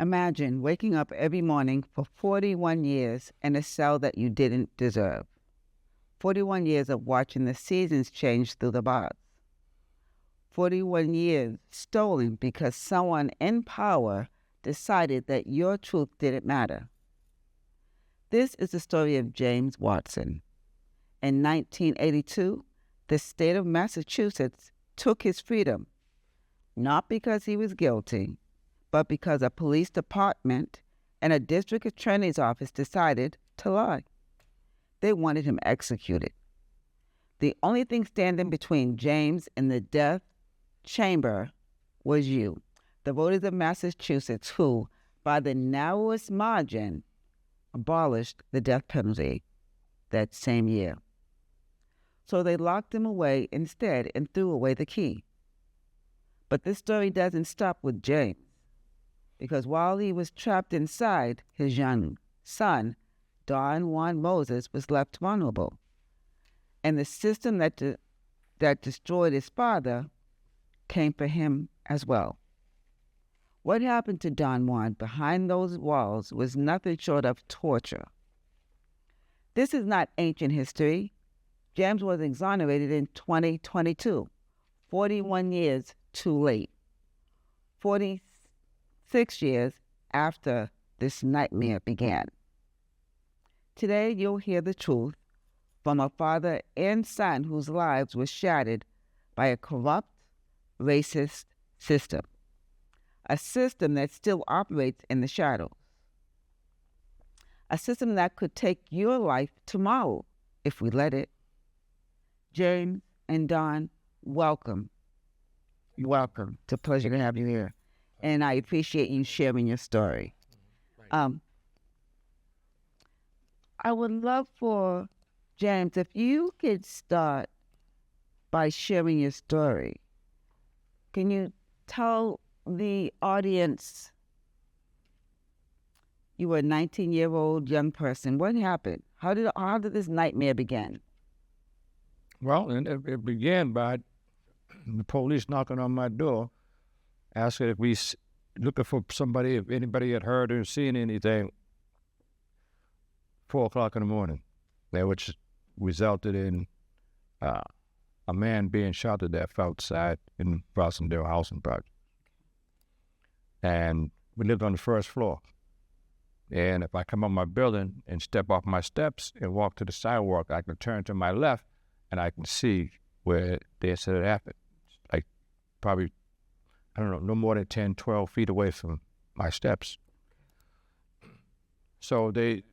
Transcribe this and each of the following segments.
Imagine waking up every morning for 41 years in a cell that you didn't deserve. 41 years of watching the seasons change through the bars. 41 years stolen because someone in power decided that your truth didn't matter. This is the story of James Watson. In 1982, the state of Massachusetts took his freedom, not because he was guilty, but because a police department and a district attorney's office decided to lie. They wanted him executed. The only thing standing between James and the death chamber was you, the voters of Massachusetts, who, by the narrowest margin, abolished the death penalty that same year. So they locked him away instead and threw away the key. But this story doesn't stop with James, because while he was trapped inside, his young son, Don Juan Moses, was left vulnerable. And the system that destroyed his father came for him as well. What happened to Don Juan behind those walls was nothing short of torture. This is not ancient history. James was exonerated in 2022, 41 years too late, 46 years after this nightmare began. Today, you'll hear the truth from a father and son whose lives were shattered by a corrupt, racist system, a system that still operates in the shadows, a system that could take your life tomorrow if we let it. James and Don, welcome. Welcome. It's a pleasure to have you here. And I appreciate you sharing your story. I would love for James, if you could start by sharing your story. Can you tell the audience, you were a 19-year-old young person. What happened? How did this nightmare begin? Well, it began by the police knocking on my door, asking if we looking for somebody, if anybody had heard or seen anything. 4 o'clock in the morning, which resulted in a man being shot to death outside in Rossendale housing project. And we lived on the first floor. And if I come on my building and step off my steps and walk to the sidewalk, I can turn to my left and I can see where the incident happened. Like probably, I don't know, no more than 10, 12 feet away from my steps. So they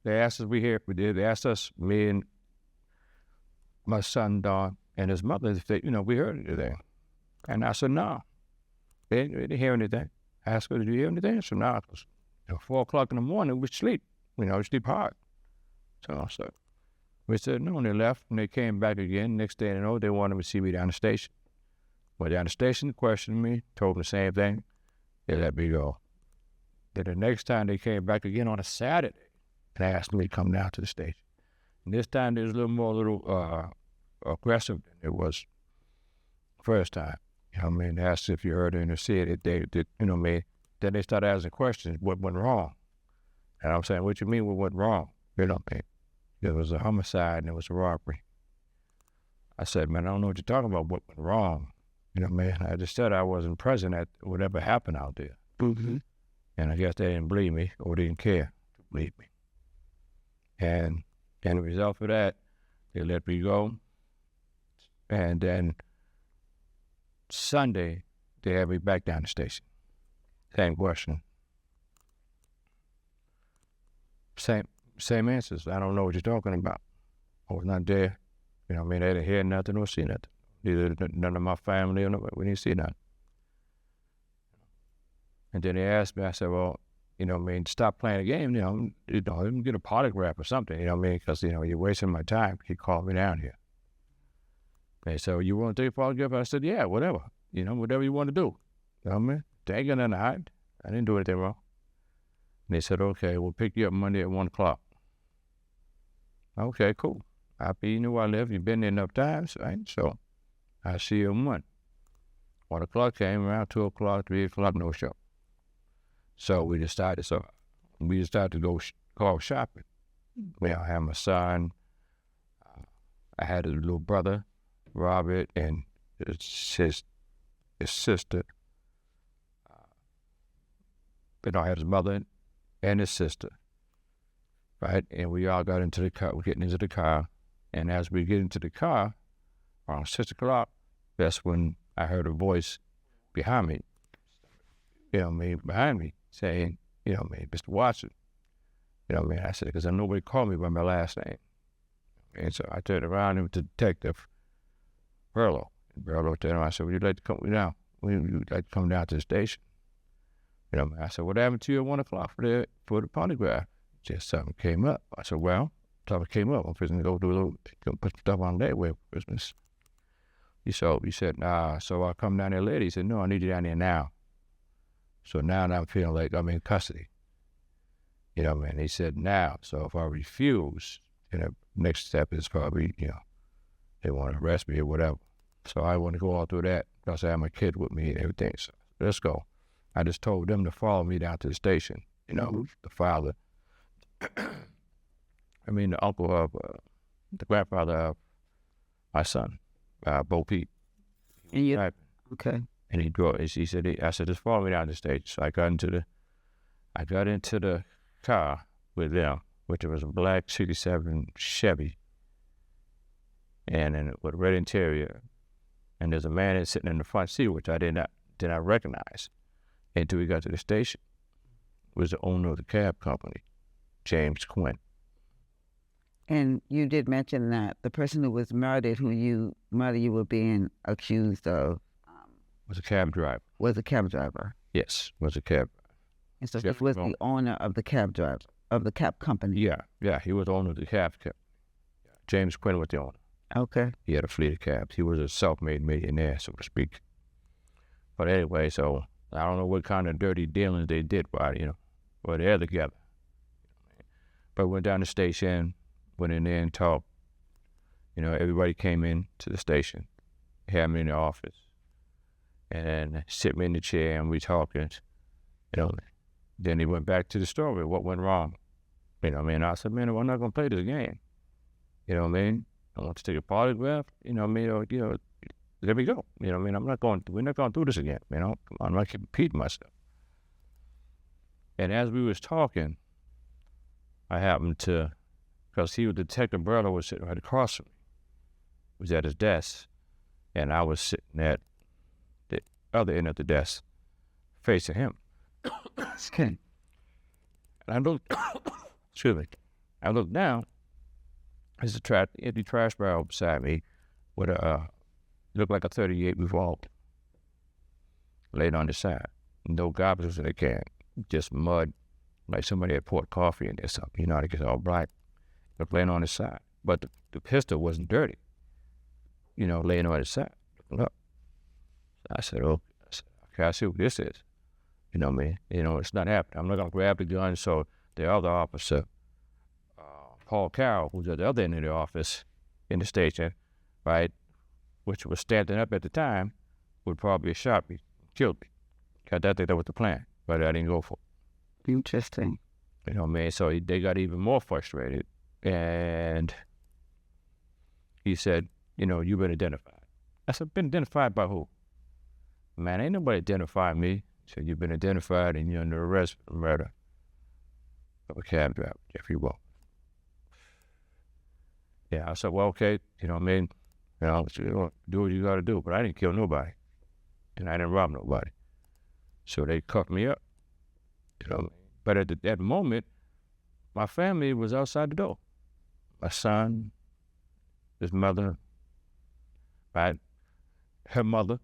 asked us, they asked us, me and my son, Don, and his mother, if they, we heard anything. And I said, no, they didn't hear anything. I asked her, did you hear anything? I said, no, because 4 o'clock in the morning, we sleep, we sleep hard. So we said, no, and they left, and they came back again. Next day, they wanted to see me down the station. Went down the station, they questioned me, told me the same thing. They let me go. Then the next time they came back again on a Saturday, and asked me to come down to the station. And this time it was a little more aggressive than it was first time. They asked if you heard it or see it. Then they started asking questions, what went wrong? And I'm saying, what you mean what went wrong? There was a homicide and there was a robbery. I said, man, I don't know what you're talking about, what went wrong? I just said I wasn't present at whatever happened out there. Mm-hmm. And I guess they didn't believe me or didn't care to believe me. And the result of that, they let me go. And then Sunday, they had me back down the station. Same question. Same answers. I don't know what you're talking about. I was not there. They didn't hear nothing or see nothing. Neither none of my family or nobody. We didn't see nothing. And then they asked me, I said, well, stop playing the game, get a polygraph or something, because, you're wasting my time. He called me down here. They said, well, you want to take a polygraph? I said, yeah, whatever, whatever you want to do. They ain't got nothing to hide. I didn't do anything wrong. And they said, okay, we'll pick you up Monday at 1 o'clock. Okay, cool. You knew where I live. You've been there enough times, right? So I'll see you at 1. 1 o'clock came around, 2 o'clock, 3 o'clock, no show. So we decided to go car shopping. I had my son. I had a little brother, Robert, and his sister. But I had his mother and his sister, right? And we all got into the car. We're getting into the car. And as we get into the car, around 6 o'clock, that's when I heard a voice behind me, behind me, saying, Mr. Watson. I said, because nobody called me by my last name. And so I turned around and to Detective Burlow. And Burlow turned around, I said, would you like to come down? Would you like to come down to the station? I said, what happened to you at 1 o'clock for the polygraph? Just something came up. I said, well, something came up. I'm fixing to go put stuff on layaway for Christmas. He said, nah, so I'll come down there later. He said, no, I need you down there now. So now I'm feeling like I'm in custody. He said, now. So if I refuse, the next step is probably, they want to arrest me or whatever. So I want to go all through that because I have my kid with me and everything. So let's go. I just told them to follow me down to the station. The father, the uncle of, the grandfather of my son, Bo Pete. And you, okay. And he drove. I said, just follow me down to the station. So I got into the car with them, which was a black '67 Chevy, and with a red interior. And there's a man sitting in the front seat, which I did not recognize until we got to the station. It was the owner of the cab company, James Quinn. And you did mention that the person who was murdered, you were being accused of, was a cab driver. Was a cab driver. Yes, was a cab driver. And so he was the owner of the cab driver, of the cab company. Yeah, he was the owner of the cab company. James Quinn was the owner. Okay. He had a fleet of cabs. He was a self-made millionaire, so to speak. But anyway, so I don't know what kind of dirty dealings they did, but they're together. But went down the station, went in there and talked. Everybody came in to the station, had me in the office, and sit me in the chair, and we talking. Then he went back to the story, what went wrong. I said, man, I'm not going to play this game. I want to take a polygraph, there we go. we're not going to do this again, I'm not repeating myself. And as we was talking, I happened to, because Detective Burlow was sitting right across from me. He was at his desk, and I was sitting at the other end of the desk, facing him. And I looked, I looked down. There's an empty trash barrel beside me with looked like a .38 revolver laid on the side. No garbage in the can, just mud, like somebody had poured coffee in there or something. It gets all black. Looked laying on the side. But the pistol wasn't dirty, laying on the side. Look. I said, okay, I see what this is. It's not happening. I'm not going to grab the gun. So the other officer, Paul Carroll, who's at the other end of the office in the station, right, which was standing up at the time, would probably have shot me, killed me. Because I think that was the plan, but I didn't go for it. Interesting. So they got even more frustrated. And he said, you've been identified. I said, been identified by who? Man, ain't nobody identified me. He said, you've been identified and you're under arrest for the murder of a cab driver, Jeffrey Walker. Yeah, I said, well, okay, do what you got to do. But I didn't kill nobody, and I didn't rob nobody. So they cuffed me up, But at that moment, my family was outside the door. My son, his mother, right, her mother,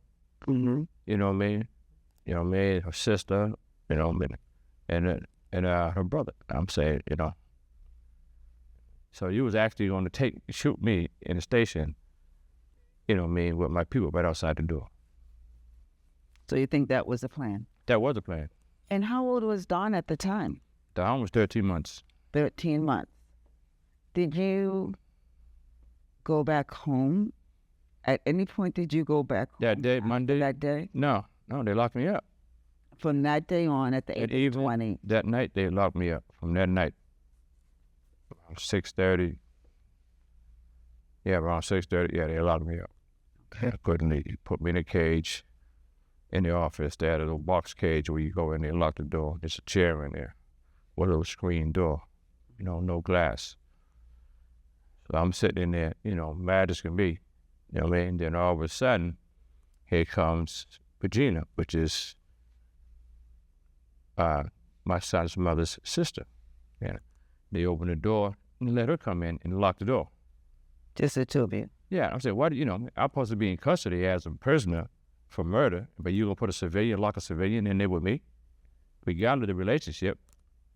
her sister, and her brother. I'm saying, So you was actually going to shoot me in the station, with my people right outside the door. So you think that was the plan? That was the plan. And how old was Don at the time? Don was 13 months. 13 months. Did you go back home? At any point did you go back home? That day, Monday? That day? No, they locked me up. from that day on, at the age of 20. That night, they locked me up. From that night, around 6:30. Yeah, around 6:30. Yeah, they locked me up. I couldn't leave. Put me in a cage in the office. They had a little box cage where you go in there and lock the door. There's a chair in there with a little screen door, no glass. So I'm sitting in there, mad as can be. You know what I mean? Then all of a sudden, here comes Regina, which is my son's mother's sister. And they opened the door and let her come in and lock the door. Just the two of you? Yeah, I'm saying, I'm supposed to be in custody as a prisoner for murder, but you gonna put a civilian, lock a civilian in there with me? We got into the relationship,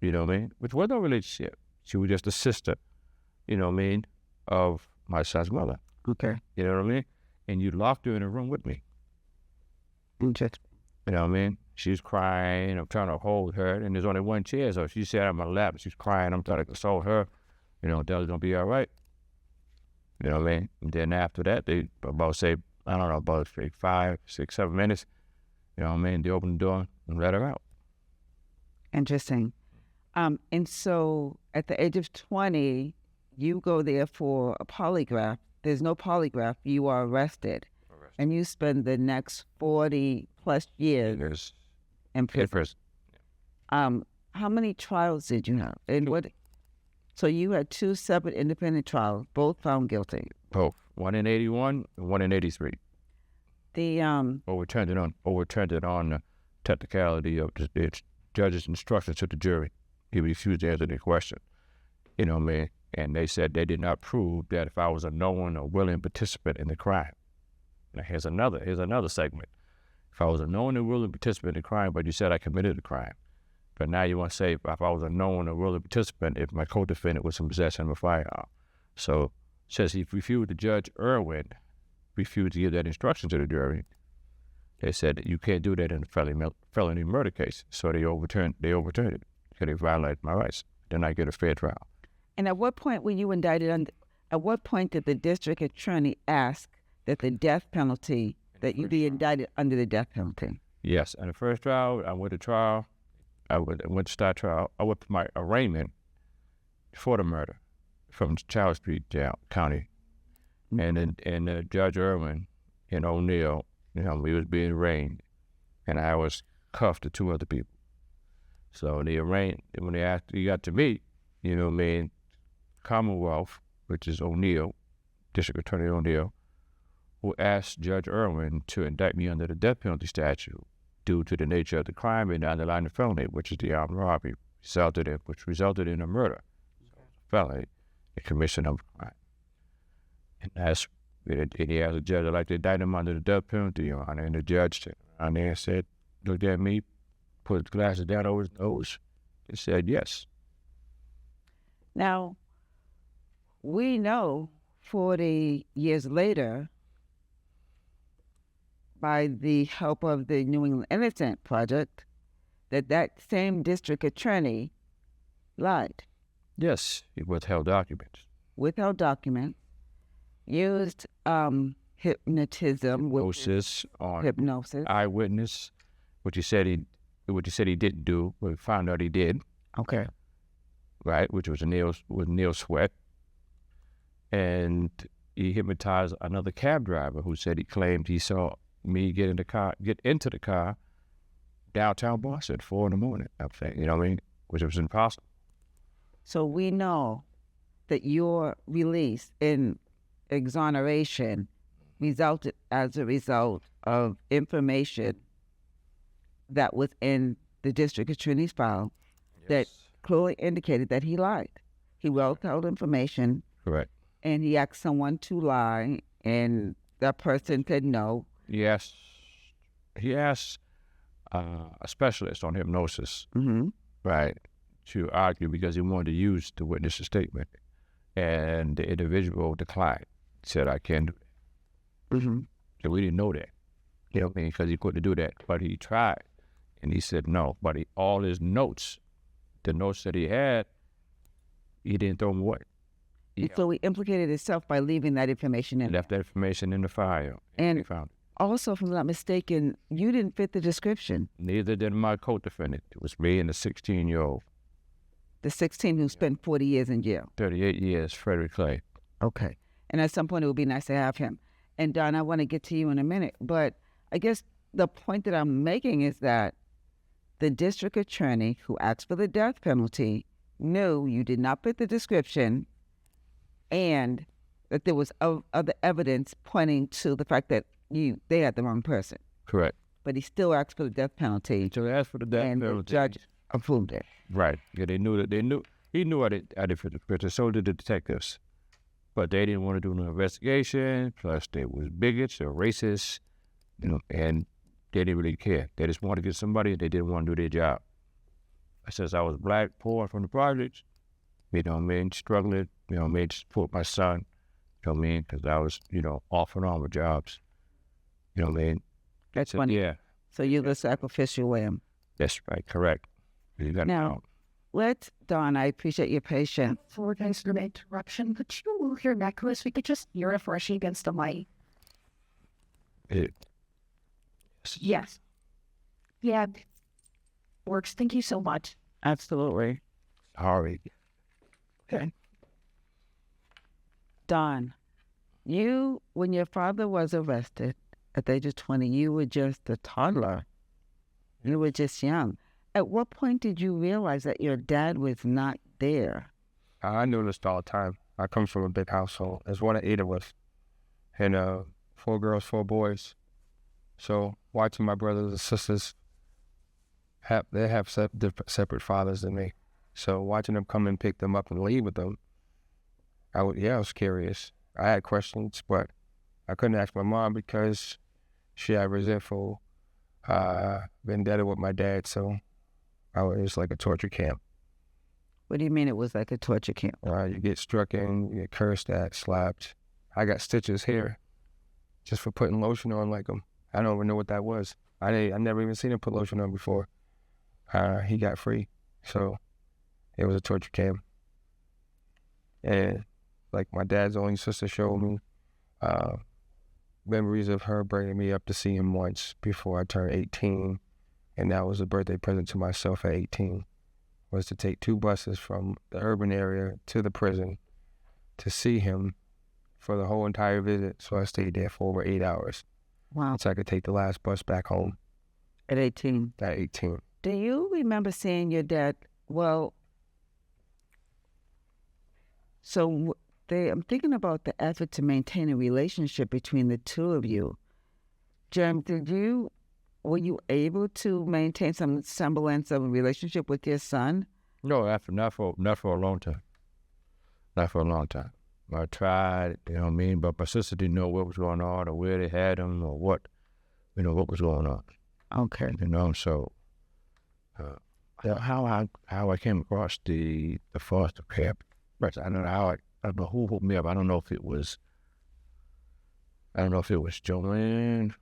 you know what I mean? Which was no relationship. She was just a sister, you know what I mean, of my son's mother. Okay. You know what I mean? And you locked her in a room with me. Interesting. You know what I mean? She's crying. I'm trying to hold her, and there's only one chair, so she sat on my lap. She's crying. I'm trying to console her. Daddy's gonna be all right. You know what I mean? And then after that, they about 5, 6, 7 minutes. You know what I mean? They opened the door and let her out. Interesting. And so at the age of 20, you go there for a polygraph. There's no polygraph. You are arrested. And you spend the next 40 plus years in prison. How many trials did you have? And what? So you had 2 separate independent trials, both found guilty. Both. One in 81 and one in 83. The overturned it on the technicality of the judge's instructions to the jury. He refused to answer the question. You know what I mean? And they said they did not prove that if I was a knowing or willing participant in the crime. Now here's another segment. If I was a knowing or willing participant in the crime, but you said I committed the crime. But now you want to say if I was a known or willing participant, if my co-defendant was in possession of a firearm. So says he refused, the Judge Irwin refused to give that instruction to the jury. They said you can't do that in a felony murder case. So they overturned it because they violated my rights. Then I get a fair trial. And at what point were you indicted at what point did the district attorney ask that the death penalty, that you be indicted under the death penalty? Yes. In the first trial, I went to trial. I went to start trial. I went to my arraignment for the murder from Charles Street Jail County. And then Judge Irwin and O'Neill, we was being arraigned, and I was cuffed to 2 other people. So they arraigned, when he got to me, Commonwealth, which is O'Neill, District Attorney O'Neill, who asked Judge Irwin to indict me under the death penalty statute due to the nature of the crime and the underlying felony, which is the armed robbery, which resulted in a murder, felony, the commission of a crime. And he asked the judge, I'd like to indict him under the death penalty, Your Honor. And the judge on there said, looked at me, put his glasses down over his nose, and said, yes. Now, we know 40 years later, by the help of the New England Innocent Project, that same district attorney lied. Yes, he withheld documents. Used hypnotism, hypnosis on eyewitness, which he said he didn't do, but we found out he did. Okay. Right, which was Neil Sweat, and he hypnotized another cab driver who said he claimed he saw me get into the car downtown Boston at 4 a.m. I'm saying, which was impossible. So we know that your release in exoneration resulted as a result of information that was in the district attorney's file that clearly indicated that he lied. He withheld information. Correct. And he asked someone to lie, and that person said no. Yes. He asked a specialist on hypnosis, right, to argue because he wanted to use the witness's statement. And the individual declined, said, I can't do that. So we didn't know that, because he couldn't do that. But he tried, and he said no. But all his notes, the notes that he had, he didn't throw them away. So he implicated himself by leaving that information in. Left that information in the file, and we found it. Also, if I'm not mistaken, you didn't fit the description. Neither did my co-defendant. It was me and the 16-year-old, The 16 who spent 40 years in jail. 38 years, Frederick Clay. Okay. And at some point, it would be nice to have him. And Don, I want to get to you in a minute, but I guess the point that I'm making is that the district attorney who asked for the death penalty knew you did not fit the description and that there was other evidence pointing to the fact that they had the wrong person. Correct. But he still asked for the death penalty. So they asked for the death and penalty. the judge approved it. Right. Yeah, he knew he knew I did for the picture, so did the detectives. But they didn't want to do no investigation, plus they was bigots or racists, and they didn't really care. They just wanted to get somebody, they didn't want to do their job. Since I was black, poor from the projects, struggling, to support my son, because I was, off and on with jobs. That's funny. Yeah. So you're the sacrificial lamb. That's right, correct. You got now, Don, I appreciate your patience. For thanks for the interruption, could you move your necklace? We could just hear it brushing against the mic. Yes. Yeah. Works. Thank you so much. Absolutely. All right. Okay. Don, when your father was arrested at the age of 20, you were just a toddler. You were just young. At what point did you realize that your dad was not there? I noticed all the time. I come from a big household. There's one of 8 of us. And 4 girls, 4 boys. So watching my brothers and sisters, they have separate fathers than me. So watching them come and pick them up and leave with them, I was curious. I had questions, but I couldn't ask my mom because she had resentful vendetta with my dad. So it was like a torture camp. What do you mean it was like a torture camp? You get struck in, you get cursed at, slapped. I got stitches here just for putting lotion on like him. I don't even know what that was. I never even seen him put lotion on before. He got free. So it was a torture camp. And like my dad's only sister showed me memories of her bringing me up to see him once before I turned 18. And that was a birthday present to myself at 18, was to take 2 buses from the urban area to the prison to see him for the whole entire visit. So I stayed there for over 8 hours. Wow. So I could take the last bus back home. At 18? At 18. Do you remember seeing your dad? Well, so I'm thinking about the effort to maintain a relationship between the two of you. Jerm, were you able to maintain some semblance of a relationship with your son? No, not for a long time. Not for a long time. I tried, but my sister didn't know what was going on or where they had him or what was going on. Okay. So how I came across the foster care, I don't know I don't know who hooked me up. I don't know if it was Joanne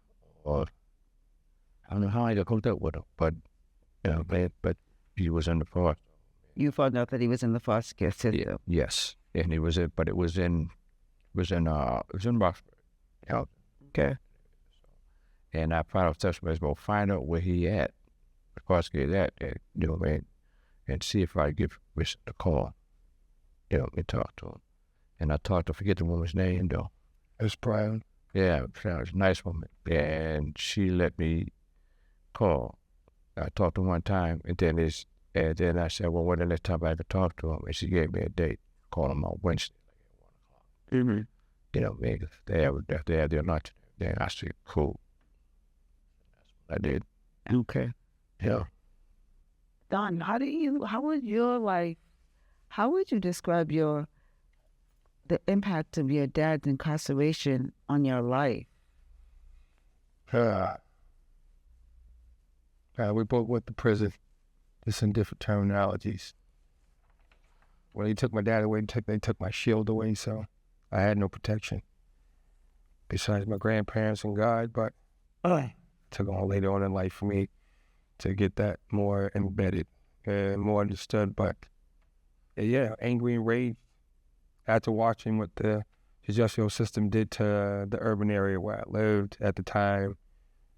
or I don't know how I got hooked up with him, but but he was in the foster. You found out that he was in the foster care system. Yeah, yes, and it was in Roxbury. Yeah. Okay. And I found out touch base about find out where he at, the foster care at, and see if I could give Richard a call, and talk to him. And I forget the woman's name though. It was Brian. Yeah, it was a nice woman, and she let me call. I talked to her one time, and then I said, well, when the next time I could talk to him? And she gave me a date. Called him on Wednesday, like at 1 o'clock. Mm-hmm. They have their lunch. Then I said, cool. That's what I did. Okay. Yeah. Don, how would you describe the impact of your dad's incarceration on your life? We both went to prison, just in different terminologies. When they took my dad away, they took my shield away, so I had no protection besides my grandparents and God, but it took on later on in life for me to get that more embedded and more understood. But yeah, angry and raged after watching what the the justice system did to the urban area where I lived at the time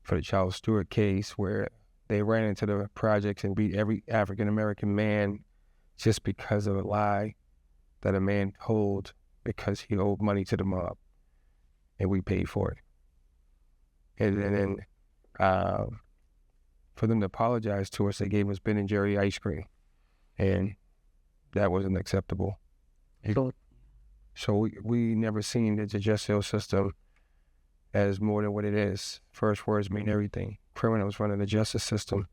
for the Charles Stewart case, where they ran into the projects and beat every African-American man just because of a lie that a man told because he owed money to the mob, and we paid for it. And then for them to apologize to us, they gave us Ben and Jerry ice cream, and that wasn't acceptable. So we never seen the justice system as more than what it is. First words mean everything. Criminals running the justice system.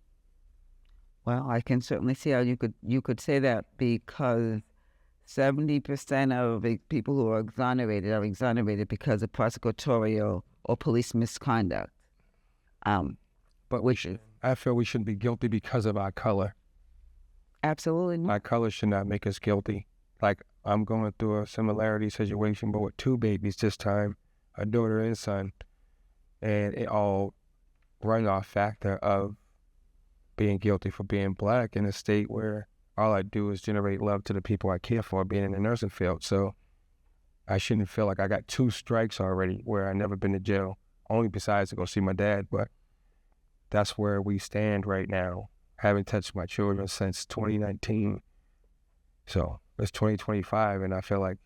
Well, I can certainly see how you could say that, because 70% of the people who are exonerated because of prosecutorial or police misconduct. But I feel we shouldn't be guilty because of our color. Absolutely not. My color should not make us guilty. Like, I'm going through a similarity situation, but with 2 babies this time, a daughter and son, and it all run off factor of being guilty for being black in a state where all I do is generate love to the people I care for, being in the nursing field. So I shouldn't feel like I got 2 strikes already where I never been to jail, only besides to go see my dad. But that's where we stand right now. Haven't touched my children since 2019. So it's 2025, and I feel like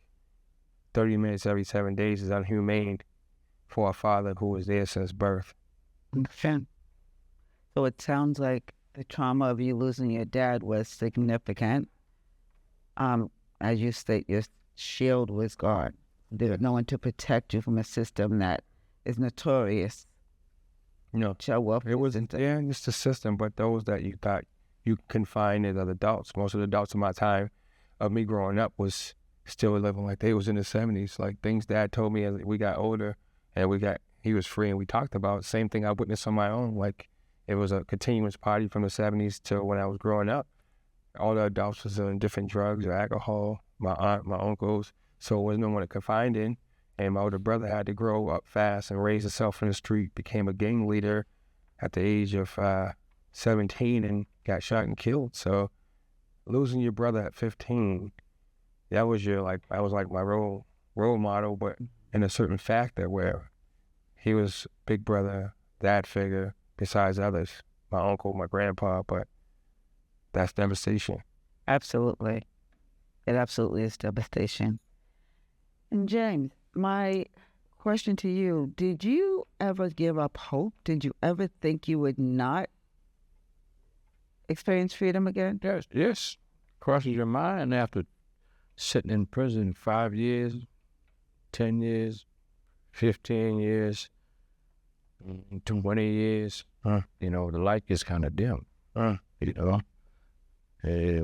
30 minutes every 7 days is inhumane for a father who was there since birth. So it sounds like the trauma of you losing your dad was significant. As you state, your shield was gone. There was no one to protect you from a system that is notorious. Show up. It wasn't, just the system, but those that you thought you could find as adults. Most of the adults in my time of me growing up was still living like they was in the 70s. Like, things Dad told me as we got older and he was free and we talked about, same thing I witnessed on my own. Like, it was a continuous party from the 70s to when I was growing up. All the adults was on different drugs or alcohol, my aunt, my uncles, so there was no one to confide in. And my older brother had to grow up fast and raise himself in the street, became a gang leader at the age of 17 and got shot and killed. So losing your brother at 15, that was my role model, but in a certain factor where he was big brother, dad figure, besides others, my uncle, my grandpa, but that's devastation. Absolutely. It absolutely is devastation. And James, my question to you, did you ever give up hope? Did you ever think you would not experience freedom again? Yes. Crosses your mind after sitting in prison 5 years, 10 years, 15 years, 20 years. The light gets kind of dim. And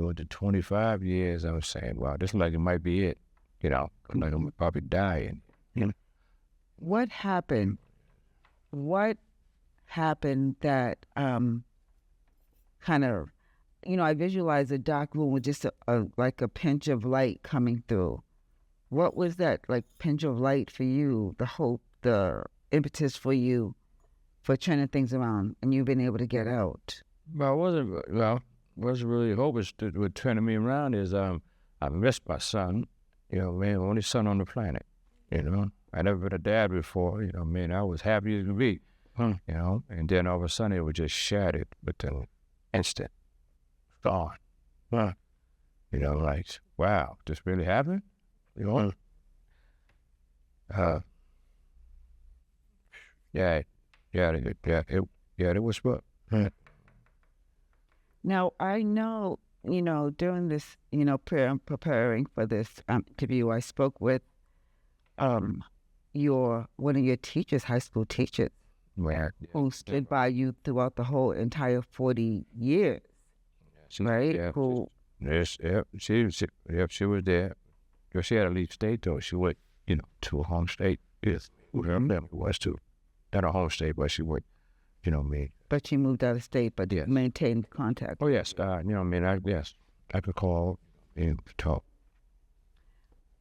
with the 25 years, I was saying, wow, this like it might be it. Like I'm probably dying. What happened? What happened that kind of, I visualize a dark room with just like a pinch of light coming through. What was that like pinch of light for you? The hope, the impetus for you for turning things around, and you've been able to get out. Well, wasn't really hope. What turning me around is I missed my son. Only son on the planet. I never been a dad before. I was happy as could be. And then all of a sudden it was just shattered within instant. Gone. Like, wow, this really happened? It was what? Now, I know, during this, preparing for this interview, I spoke with one of your teachers, high school teachers, who stood by you throughout the whole entire 40 years, right? She was there. She had to leave state, though. She went, to a home state. Yes, her family was too. Not a home state, but she went, But she moved out of state, but maintained contact. Oh, yes. I could call and talk.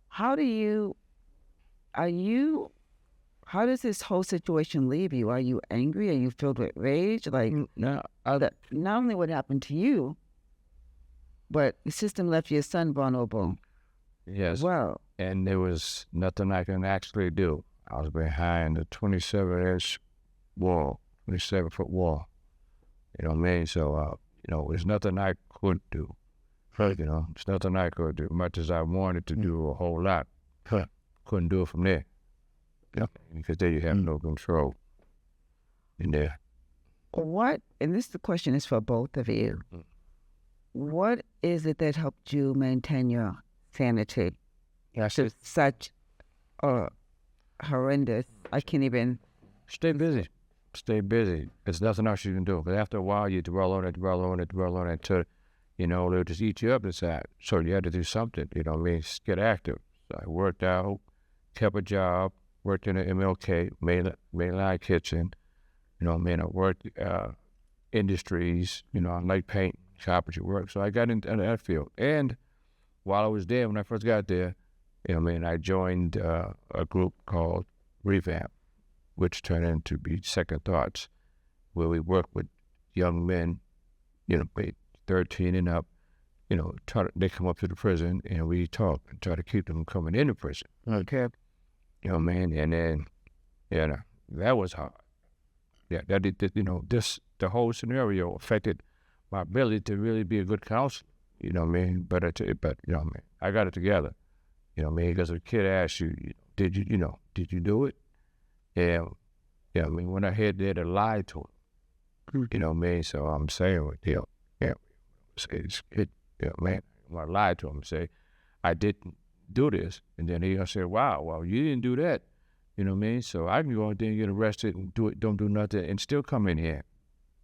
How does this whole situation leave you? Are you angry? Are you filled with rage? Like, No, not only what happened to you, but the system left your son vulnerable. Yes. Well, and there was nothing I can actually do. I was behind a 27-inch wall, 27-foot wall. You know what I mean? So, there's nothing I could do. Right. There's nothing I could do. Much as I wanted to do a whole lot, couldn't do it from there. Yep. Because there you have no control in there. What, and the question is for both of you, what is it that helped you maintain your sanity to such horrendous, I can't even... Stay busy. Stay busy. There's nothing else you can do. But after a while, you dwell on it until, they'll just eat you up inside. So you had to do something, get active. So I worked out, kept a job, worked in an MLK, mainline kitchen. I worked industries, I like paint, carpentry work. So I got into that field. And while I was there, when I first got there, I joined a group called Revamp, which turned into be Second Thoughts, where we work with young men, 13 and up, they come up to the prison and we talk and try to keep them from coming into prison. Okay. And then, that was hard. Yeah, the whole scenario affected my ability to really be a good counselor, But I got it together, because a kid asks you, did you do it? And, when I had there to lie to him, So I'm saying, when I lied to him, say, I didn't do this. And then he'll say, wow, well, you didn't do that. So I can go out there and get arrested and don't do nothing and still come in here,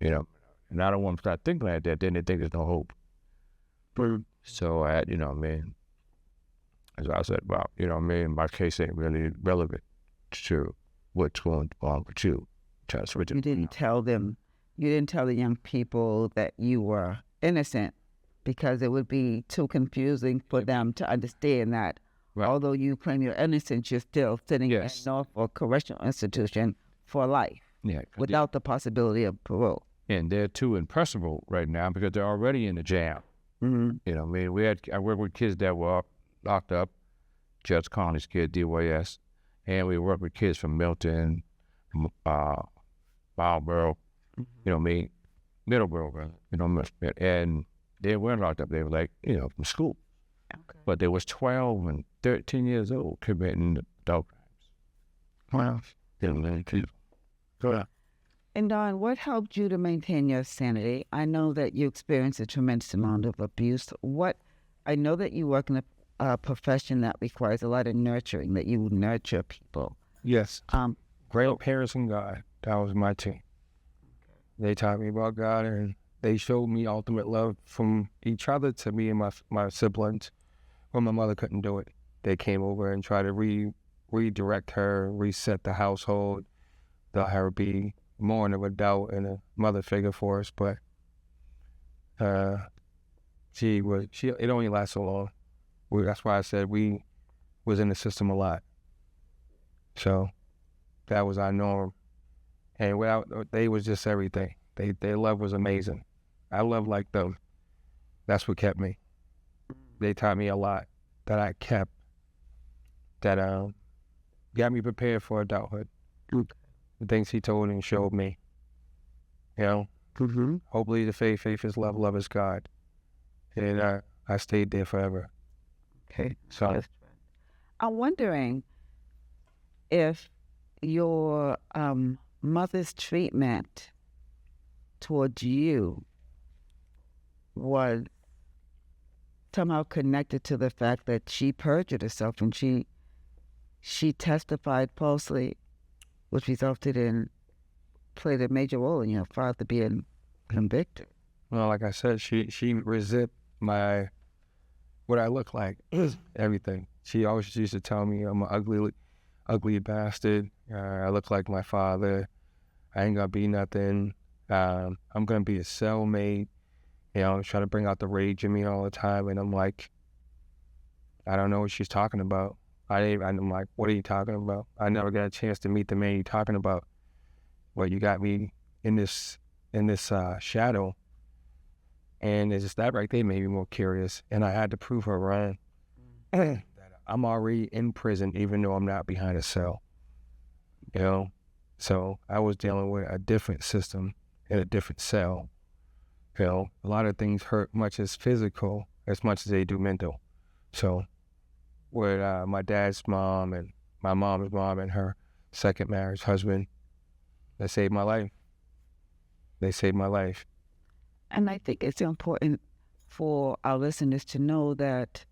And I don't want to start thinking like that. Then they think there's no hope. So I, as I said, well, my case ain't really relevant to what's going on with you. You didn't tell them, you didn't tell the young people that you were innocent because it would be too confusing for them to understand that. Right. Although you claim you're innocent, you're still sitting in Norfolk Correctional Institution for life without the possibility of parole. And they're too impressible right now because they're already in the jail. Mm-hmm. I worked with kids that were locked up, Judge Conley's kid, DYS, and we worked with kids from Milton, Marlboro, Middleborough, and they weren't locked up. They were like, from school. Okay. But they was 12 and 13 years old committing adult crimes. Wow. Go ahead. And Don, what helped you to maintain your sanity? I know that you experienced a tremendous amount of abuse. I know that you work in a profession that requires a lot of nurturing, that you nurture people. Yes. Grandparents and God, that was my team. They taught me about God and they showed me ultimate love from each other to me and my siblings. When my mother couldn't do it, they came over and tried to redirect her, reset the household, let her be more of an adult and a mother figure for us. But it only lasted so long. That's why I said we was in the system a lot. So that was our norm. And they was just everything. Their love was amazing. I love like them. That's what kept me. They taught me a lot that I kept, that got me prepared for adulthood. The things he told and showed me, Hopefully the faith is love, love is God. And I stayed there forever. Okay. So I'm wondering if your mother's treatment towards you was somehow connected to the fact that she perjured herself and she testified falsely, which resulted in, played a major role in your father being convicted. Well, like I said, she resent what I look like, everything. She always used to tell me I'm an ugly bastard. I look like my father. I ain't gonna be nothing. I'm gonna be a cellmate. Try to bring out the rage in me all the time. And I'm like, I don't know what she's talking about. I'm like, what are you talking about? I never got a chance to meet the man you're talking about. Well, you got me in this shadow. And it's just that right there made me more curious. And I had to prove her wrong. That I'm already in prison, even though I'm not behind a cell. You know, so I was dealing with a different system in a different cell. You know, a lot of things hurt much as physical as much as they do mental. So with my dad's mom and my mom's mom and her second marriage husband, they saved my life. They saved my life. And I think it's important for our listeners to know that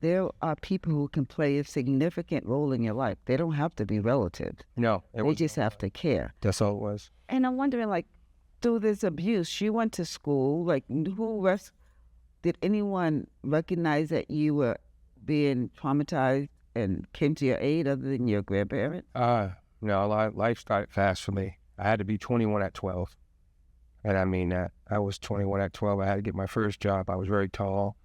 there are people who can play a significant role in your life. They don't have to be relatives. No, They just have to care. That's all it was. And I'm wondering, like, through this abuse, she went to school. Like, did anyone recognize that you were being traumatized and came to your aid other than your grandparents? No, life started fast for me. I had to be 21 at 12. And I mean that. I was 21 at 12. I had to get my first job. I was very tall.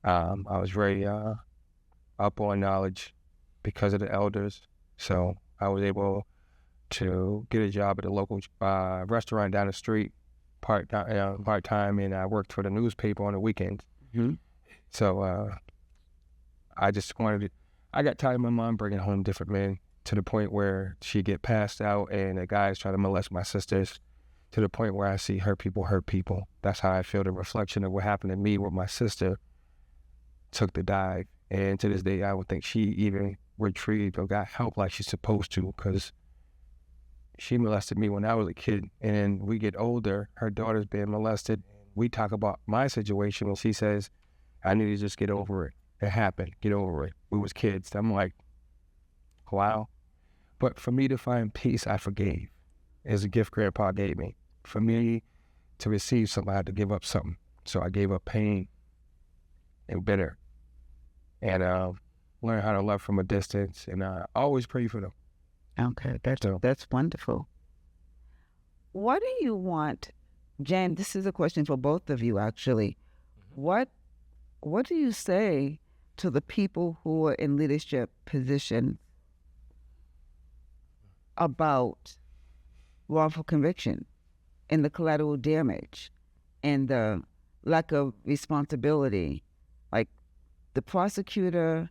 I was very up on knowledge because of the elders. So I was able to get a job at a local restaurant down the street part-time, and I worked for the newspaper on the weekends. Mm-hmm. So I just I got tired of my mom bringing home different men to the point where she'd get passed out and the guys try to molest my sisters, to the point where I see hurt people. That's how I feel the reflection of what happened to me with my sister took the dive. And to this day, I would think she even retrieved or got help like she's supposed to, because she molested me when I was a kid. And then we get older, her daughter's being molested. We talk about my situation and she says, I need to just get over it. It happened. Get over it. We was kids. I'm like, wow. But for me to find peace, I forgave. It's a gift Grandpa gave me. For me to receive something, I had to give up something. So I gave up pain and bitter. And learn how to love from a distance. And I always pray for them. Okay, that's wonderful. What do you want, Jan? This is a question for both of you, actually. What do you say to the people who are in leadership positions about wrongful conviction and the collateral damage and the lack of responsibility? Like, the prosecutor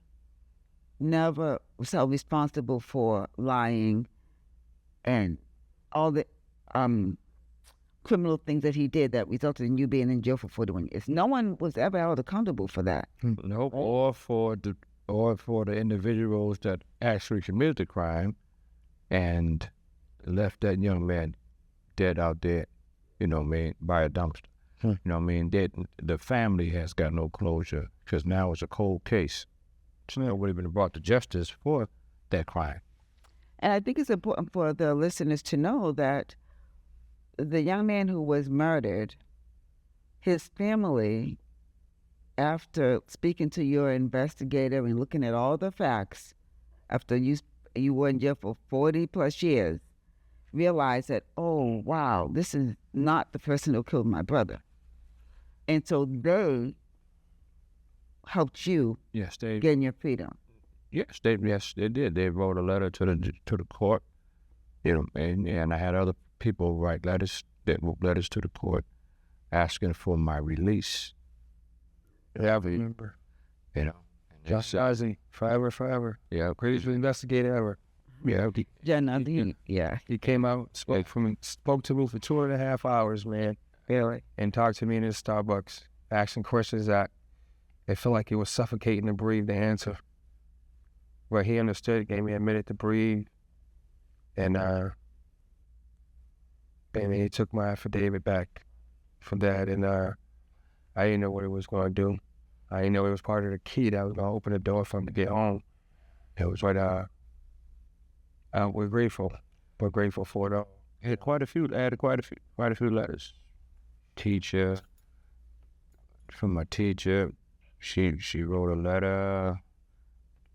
never was held responsible for lying and all the criminal things that he did that resulted in you being in jail for 41 years. No one was ever held accountable for that. Nope. Or for the individuals that actually committed the crime and left that young man dead out there, by a dumpster. The family has got no closure because now it's a cold case. So nobody been brought to justice for that crime. And I think it's important for the listeners to know that the young man who was murdered, his family, after speaking to your investigator and looking at all the facts, after you were in jail for 40 plus years, realized that, oh, wow, this is not the person who killed my brother. And so they helped you gain your freedom. Yes, they did. They wrote a letter to the court, and I had other people write letters to the court asking for my release. Yeah, I remember. Just forever. Yeah, greatest investigator ever. Yeah, he came out, spoke to me for 2.5 hours, man. Really, and talked to me in his Starbucks, asking questions that it felt like he was suffocating to breathe the answer. But he understood, gave me a minute to breathe, and he took my affidavit back from that, and I didn't know what it was going to do. I didn't know it was part of the key that was going to open the door for him to get home. It was right. We're grateful. We're grateful for it all. I had quite a few letters. From my teacher, she wrote a letter.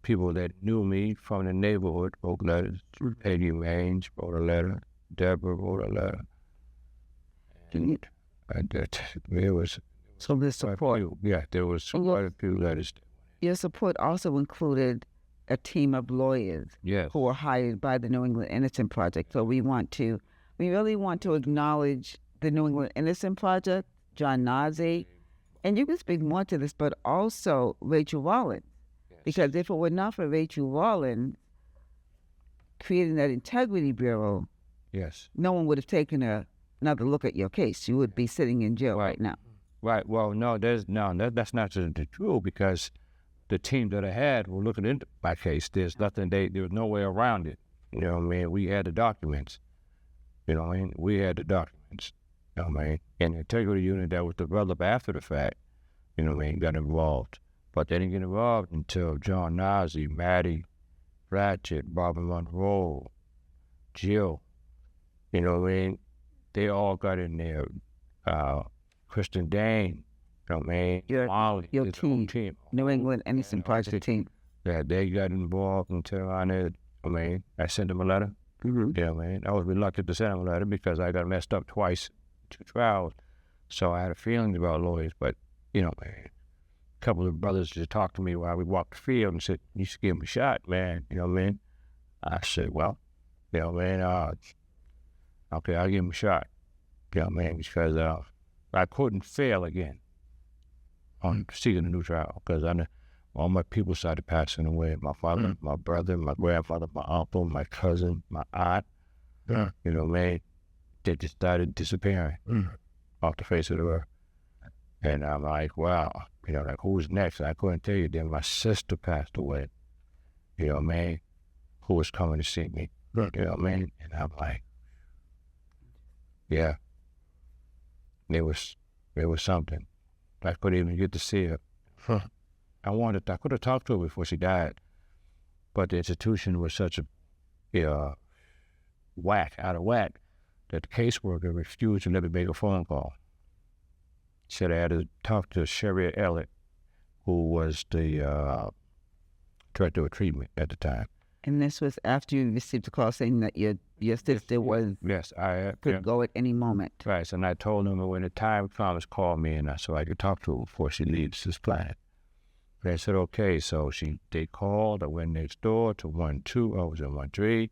People that knew me from the neighborhood wrote letters. Peggy Range wrote a letter. Deborah wrote a letter. And it was. So the support. There was quite a few letters. Your support also included a team of lawyers who were hired by the New England Innocent Project. So we really want to acknowledge the New England Innocent Project, John Nazi, and you can speak more to this, but also Rachel Rollins, Because if it were not for Rachel Rawlins creating that integrity bureau, Yes. no one would have taken another look at your case. You would be sitting in jail right now. Right. Well, no, that's not the truth, because the team that I had were looking into my case. There was no way around it. You know what I mean? We had the documents. You know what I mean? We had the documents. You know what I mean? And the integrity unit that was developed after the fact, you know what I mean, got involved. But they didn't get involved until John Nazi, Maddie Ratchet, Barbara Monroe, Jill, you know what I mean? They all got in there. Kristen Dane, you know what I mean? Molly, Your team. New England Innocent Project team. Yeah, they got involved until I sent them a letter. Mm-hmm. You know what I mean? I was reluctant to send them a letter because I got messed up twice, 2 trials. So I had a feeling about lawyers, but, you know, man, a couple of brothers just talked to me while we walked the field and said, "You should give him a shot, man." You know what I mean? I said, well, you know, man, okay, I'll give him a shot. You know what I mean? Because I couldn't fail again on seeking a new trial, because all my people started passing away. My father, my brother, my grandfather, my uncle, my cousin, my aunt. You know what I mean? They just started disappearing off the face of the earth. And I'm like, wow, you know, like, who's next? And I couldn't tell you. Then my sister passed away, you know what I mean, who was coming to see me, you know what I mean? And I'm like, yeah, it was something. I couldn't even get to see her. I could have talked to her before she died, but the institution was such a out of whack, that the caseworker refused to let me make a phone call. Said I had to talk to Sherry Elliott, who was the director of treatment at the time. And this was after you received a call saying that your sister could go at any moment. Right, and I told them when the time comes, call me, and so I could talk to her before she leaves this planet. They said, okay, so they called. I went next door to 1-2. I was in 1-3.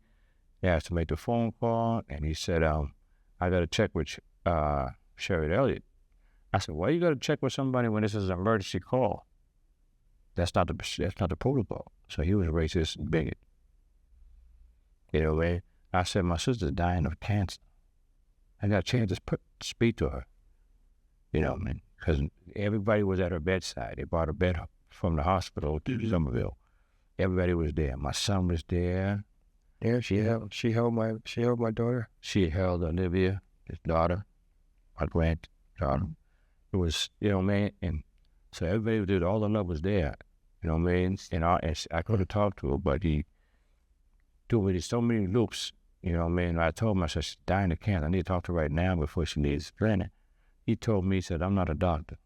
They asked to make the phone call, and he said, I got to check with Sherry Elliott. I said, why you got to check with somebody when this is an emergency call? That's not the protocol. So he was racist and bigot. You know what I mean? I said, my sister's dying of cancer. I got a chance to speak to her. You know what I mean? Because everybody was at her bedside. They brought her bed from the hospital to Somerville. Everybody was there. My son was there. Yeah, she held my daughter. She held Olivia, his daughter, my granddaughter. It was, you know, man, and so everybody was there. All the love was there. You know what I mean? And I could have talked to her, but he threw me so many loops. You know what I mean? I told him, I said, she's dying of cancer. I need to talk to her right now before she leaves the planet. He told me, he said, I'm not a doctor.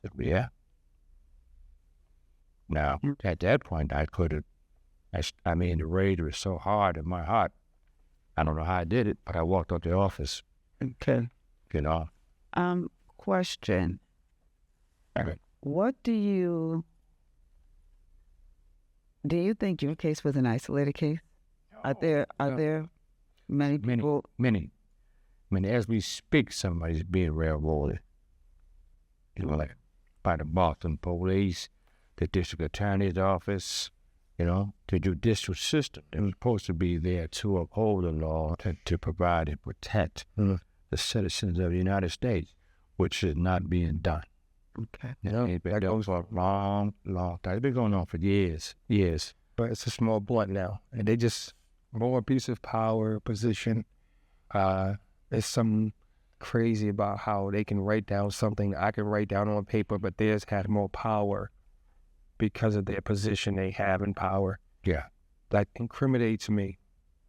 I said, yeah. Now, at that point, I could have, I mean, the rage was so hard in my heart. I don't know how I did it, but I walked out the office. Okay. You know. Question. Okay. What do you think your case was an isolated case? Are there many people? Many. I mean, as we speak, somebody's being railroaded. You know, like by the Boston police, the district attorney's office, you know, the judicial system. It was supposed to be there to uphold the law, to provide and protect the citizens of the United States, which is not being done. Okay. You know, that goes for a long, long time. It's been going on for years. But it's a small blunt now, and they just more abuse of power, position. There's some crazy about how they can write down something I can write down on paper, but theirs had more power because of their position they have in power. Yeah. That incriminates me,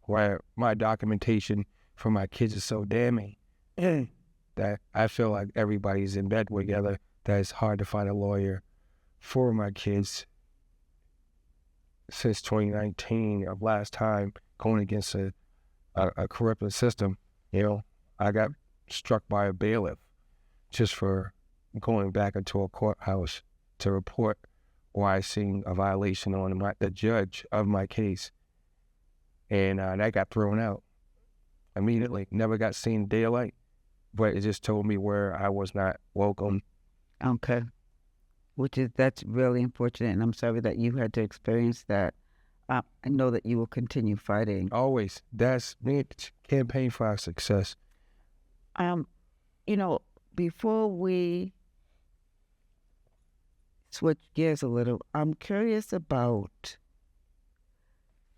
where my documentation for my kids is so damning that I feel like everybody's in bed together, that it's hard to find a lawyer for my kids. Since 2019 of last time, going against a corrupt system, you know, I got struck by a bailiff just for going back into a courthouse to report why I seen a violation on the judge of my case. And that got thrown out immediately. Never got seen daylight, but it just told me where I was not welcome. Okay. that's really unfortunate, and I'm sorry that you had to experience that. I know that you will continue fighting. Always. That's me. Campaign for our success. You know, before we switch gears a little, I'm curious about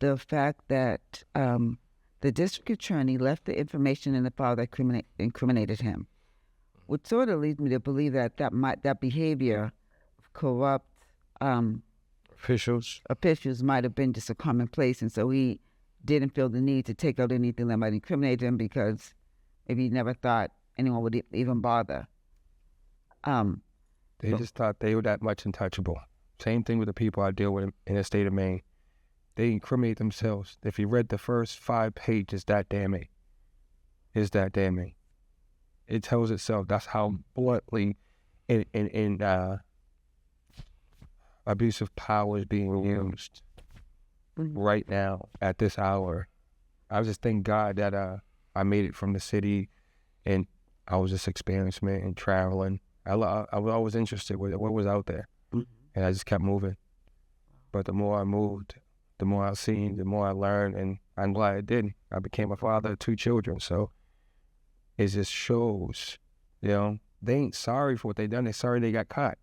the fact that the district attorney left the information in the file that incriminated him, which sort of leads me to believe that that behavior of corrupt officials might have been just a commonplace, and so he didn't feel the need to take out anything that might incriminate him because maybe he never thought anyone would even bother. They just thought they were that much untouchable. Same thing with the people I deal with in the state of Maine. They incriminate themselves. If you read the first 5 pages, that damning. Is that damning? It tells itself. That's how bluntly in abusive power is being used right now at this hour. I just thank God that I made it from the city, and I was just experiencing it and traveling. I was always interested with what was out there, and I just kept moving. But the more I moved, the more I seen, the more I learned, and I'm glad I did. I became a father of 2 children, so it just shows, they ain't sorry for what they done. They're sorry they got caught.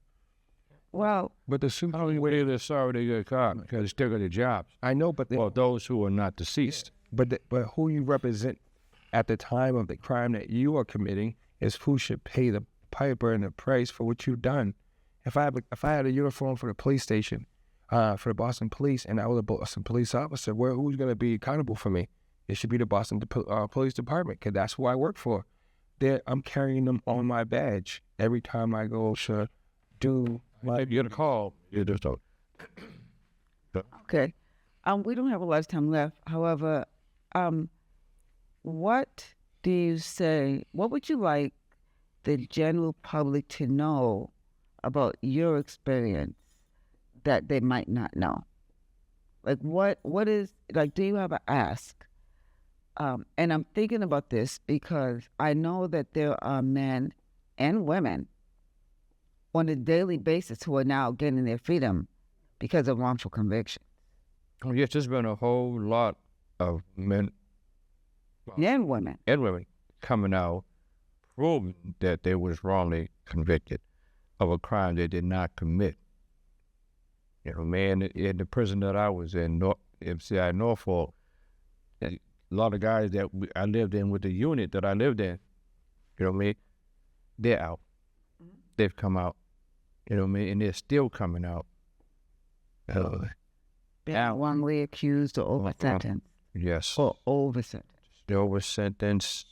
Well, But the super way they're sorry they got caught because they still got their jobs. I know, but Well, those who are not deceased. but who you represent at the time of the crime that you are committing is who should pay the piper and the price for what you've done. If I had a uniform for the police station, for the Boston Police, and I was a Boston police officer, who's going to be accountable for me? It should be the Boston Police Department, because that's who I work for. I'm carrying them on my badge every time I go to do my... You get a call. You just don't. okay. We don't have a lot of time left. However, what do you say? What would you like the general public to know about your experience that they might not know? Like, what is, like, do you have an ask? And I'm thinking about this because I know that there are men and women on a daily basis who are now getting their freedom because of wrongful conviction. Oh, yes, there's been a whole lot of men And women. coming out proving that they was wrongly convicted of a crime they did not commit. Man, in the prison that I was in, MCI Norfolk, a lot of guys that I lived in with the unit that I lived in, they're out. They've come out, and they're still coming out. Wrongly accused or over sentenced. Yes. Or over sentenced. They over sentenced.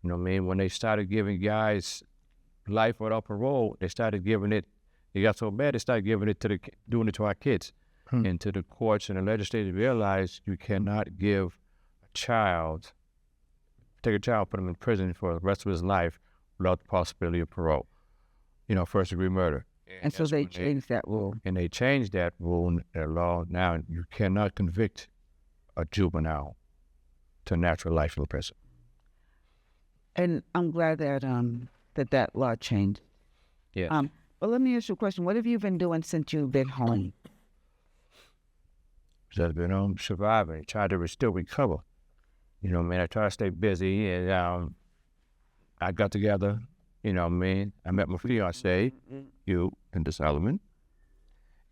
When they started giving guys life without parole, they started giving it. It got so bad, they started giving it doing it to our kids. And to the courts and the legislators realized you cannot give take a child, put him in prison for the rest of his life without the possibility of parole. First degree murder. And so they changed that rule. And they changed that rule in their law. Now you cannot convict a juvenile to natural life in prison. And I'm glad that that law changed. Yeah. But let me ask you a question. What have you been doing since you've been home? Just been surviving, trying to still recover. I try to stay busy, and I got together, I met my fiance, you, and this element,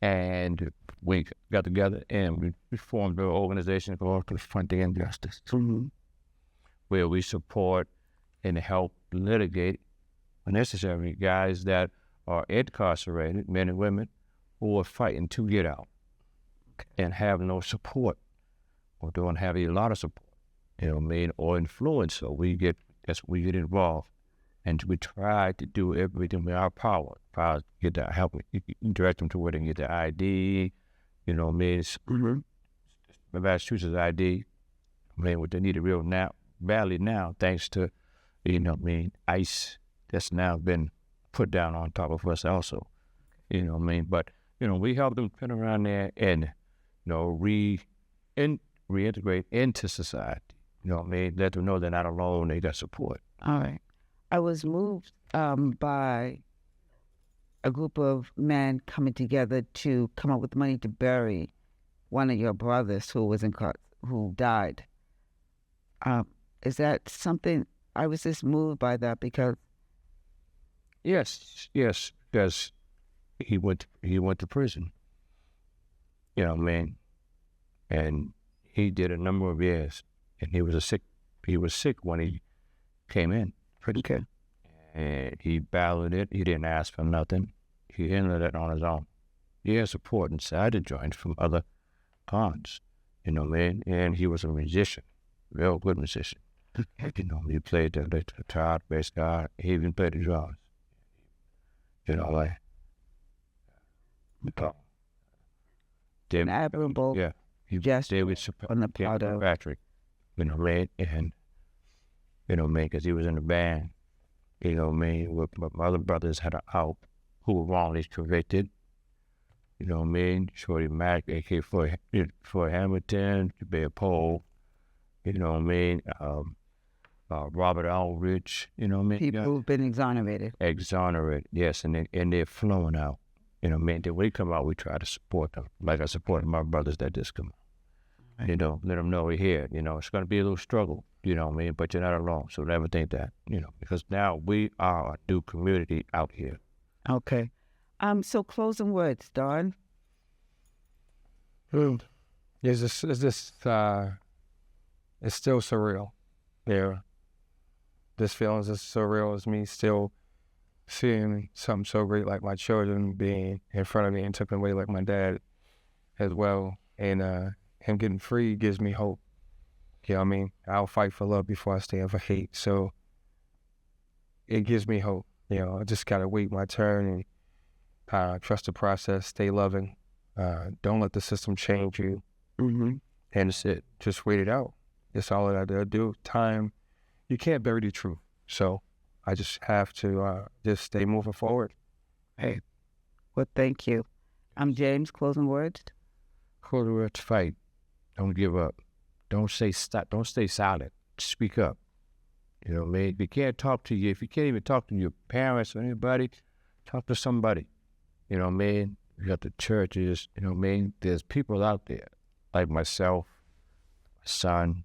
and we got together and we formed an organization called Confronting Injustice, where we support and help litigate, when necessary, guys that are incarcerated, men and women, who are fighting to get out and have no support or don't have a lot of support, or influence. So we get involved, and we try to do everything in our power. Get that help, direct them to where they can get their ID, Massachusetts ID, what they need it real badly now, thanks to, ICE that's now been put down on top of us also, but, we help them put around there and, reintegrate into society, let them know they're not alone, they got support. All right. I was moved by a group of men coming together to come up with money to bury one of your brothers who died. Is that something? I was just moved by that because Yes, because he went to prison. You know, man, and he did a number of years, and he was sick when he came in. okay, And he battled it. He didn't ask for nothing. He handled it on his own. He had support inside the joint from other cons, you know, man. And he was a musician, real good musician. You know, he played the guitar, bass guitar. He even played the drums. You know, like. an admirable Yeah. gesture David on the part of Patrick, you know, man, and you know, man, because he was in the band, you know, man, with my other brothers had an out who were wrongly convicted, you know, man, Shorty Mac, AK for Hamilton, Bear Pole, you know, man, Robert Aldrich, you know, man, people who've been exonerated. exonerate, yes, and they're flowing out, you know, man. Then when they come out, we try to support them, like I supported my brothers that just come out. You know, let them know we're here. You know, it's going to be a little struggle, you know what I mean? But you're not alone. So never think that, you know, because now we are a new community out here. Okay. So closing words, Don. It's still surreal. Yeah. This feeling is as surreal as me still seeing something so great like my children being in front of me and taken away like my dad as well. And him getting free gives me hope. You know what I mean? I'll fight for love before I stand for hate. So it gives me hope. You know, I just got to wait my turn and trust the process, stay loving. Don't let the system change you. Mm-hmm. And that's it. Just wait it out. That's all that I do. Time, you can't bury the truth. So I just have to just stay moving forward. Hey. Well, thank you. I'm James. Closing words. Close word to fight. Don't give up. Don't say stop. Don't stay silent. Speak up. You know what I mean? If you can't talk to you, if you can't even talk to your parents or anybody, talk to somebody. You know what I mean? You got the churches, you know what I mean? There's people out there, like myself, my son,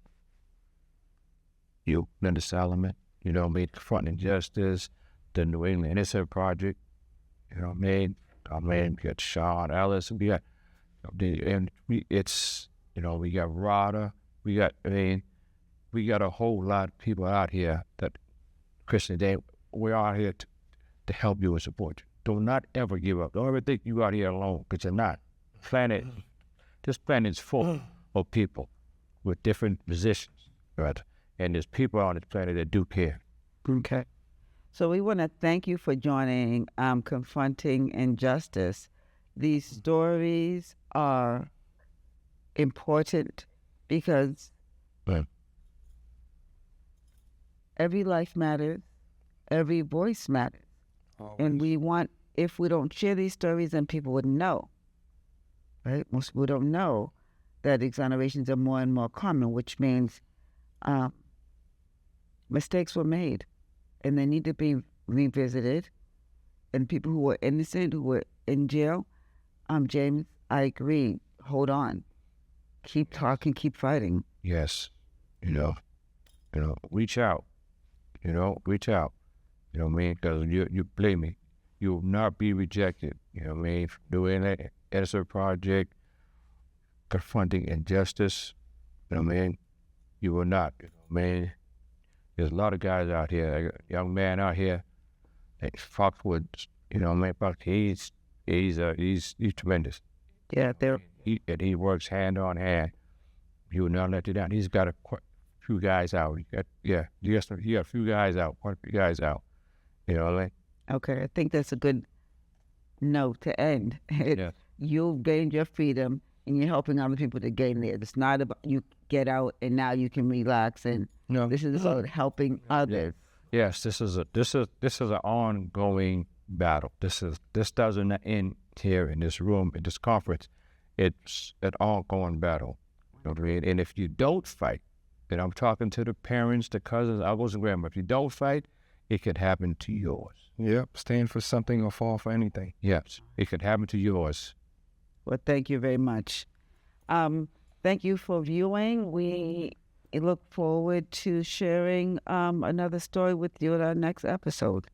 you, Linda Solomon, you know what I mean? Confronting Injustice, the New England Innocent Project, you know what I mean? We got Sean Ellis, we got, it's, you know, we got Rada, we got a whole lot of people out here that, Christian Day, we're out here to help you and support you. Do not ever give up. Don't ever think you out here alone, because you're not. This planet is full of people with different positions, right? And there's people on this planet that do care. Okay. So we want to thank you for joining Confronting Injustice. These stories are important because every life matters, every voice matters. Always. And we want, if we don't share these stories, then people would know, right? Most people don't know that exonerations are more and more common, which means mistakes were made and they need to be revisited. And people who were innocent, who were in jail, James, I agree. Hold on. Keep talking, keep fighting. Yes. You know, reach out. Reach out. You know what I mean? Because you believe me, you will not be rejected. You know what I mean? Doing that Edison Project, confronting injustice. You know what I mean? You will not. You know what I mean? There's a lot of guys out here, a young man out here, like Foxwoods. You know what I mean? He's tremendous. Yeah, He works hand on hand. He will not let you down. He's got a few guys out. He got a few guys out. Quite a few guys out. You know what I mean? okay. I think that's a good note to end. Yeah. You've gained your freedom and you're helping other people to gain theirs. It's not about you get out and now you can relax. And No. this is about helping others. Yes, this is an ongoing battle. This doesn't end here in this room, in this conference. It's an ongoing battle. You know what I mean? And if you don't fight, and I'm talking to the parents, the cousins, uncles, and grandma, if you don't fight, it could happen to yours. Yep. Stand for something or fall for anything. Yes, it could happen to yours. Well, thank you very much. Thank you for viewing. We look forward to sharing another story with you in our next episode.